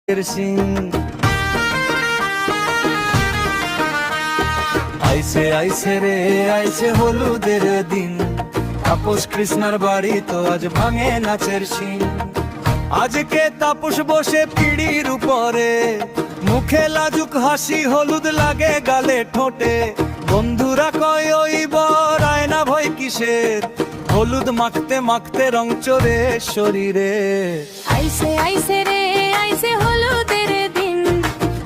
সিং আইসে আইসে রে আইসে হলুদের দিন, তাপস কৃষ্ণার বাড়ি তো আজ ভাঙে নাচের সিং। আজকে তাপস বসে পিড়ির উপরে, মুখে লাজুক হাসি, হলুদ লাগে গালে ঠোঁটে। বন্ধুরা কয় ওই বর আয়না ভয় কিসের, হলুদ মাখতে মাখতে রং চড়ে শরীরে। আইসে আইসে রে আইসে হলুদের দিন,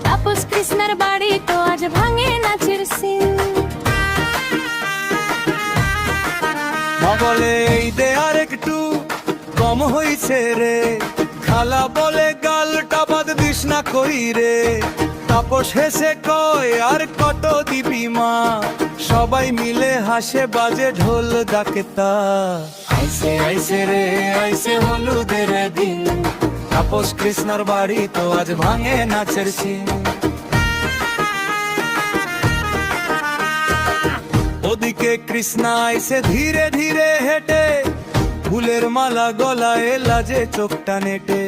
তাপস কৃষ্ণার বাড়ি তো আজ ভাঙে নাচের সিং। মা বলে এই দে আর একটু কম হইছে রে, খালা বলে গালটা বাদ দিস না কই রে। তাপস হেসে কয় আর কত দিবি মা, সবাই মিলে হাসে বাজে ঢোল ডাকে তা। আইসে আইসে রে আইসে হলুদের দিন, তাপস কৃষ্ণার বাড়ি তো আজ ভাঙে নাচের সিং। ওদিকে কৃষ্ণা আইসে ধীরে ধীরে হেঁটে, ফুলের মালা গলায় লাজে চোখটা নেটে।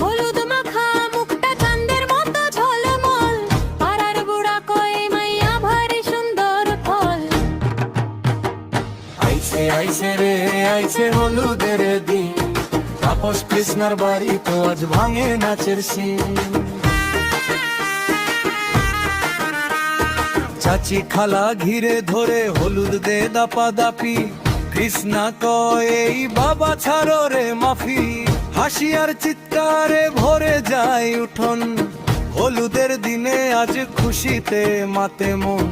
হলুদ মাখা মুখটা চাঁদের মতো ঝলমল, পাড়ার বুড়া কয় মাইয়া ভারী সুন্দর ফল। আইসে আইসে রে আইসে হলুদের দিন, তাপস কৃষ্ণার বাড়ি তো আজ ভাঙে নাচের সিং। চাচি খালা ঘিরে ধরে হলুদ দে দাপা দাপি, কৃষ্ণা কয় এই বাবা ছাড়ো রে মাফি। হাসি আর চিৎকারে ভরে যায় উঠোন, হলুদের দিনে আজ খুশিতে মাতে মন।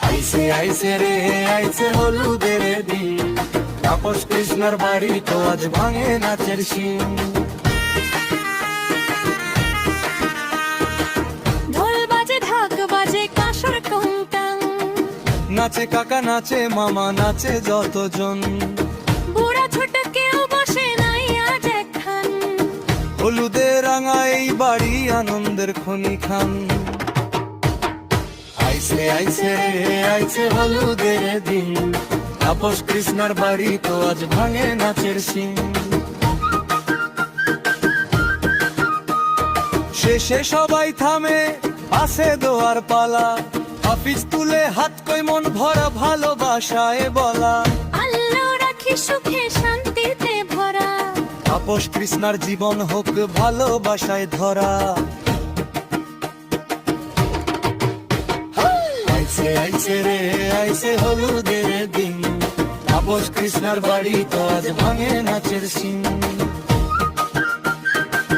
আইসে আইসে রে আইসে হলুদের দিন, তাপস কৃষ্ণার বাড়ি তো আজ ভাঙে নাচের সিং। ঢোল বাজে ঢাক বাজে কাঁসর টুংটাং, নাচে কাকা নাচে মামা নাচে যতজন, বুড়া ছোট কেউ বসে নাই আজ একখান। হলুদে রাঙা এই বাড়ি আনন্দের খনি খান। আইসে আইসে রে আইসে হলুদের দিন, তাপস কৃষ্ণার বাড়ি তো আজ ভাঙে নাচের সিং। শেষে সবাই থামে আসে দোয়ার পালা, হাফিজ তুলে হাত কই মন ভরা ভালোবাসায় বলা। আল্লাহ রাখি সুখে শান্তিতে ভরা, তাপস কৃষ্ণার জীবন হোক ভালোবাসায় ধরা। আইসে আইসে রে আইসে হলুদের দিন, তাপস কৃষ্ণার বাড়ি তো আজ ভাঙে নাচের সিং।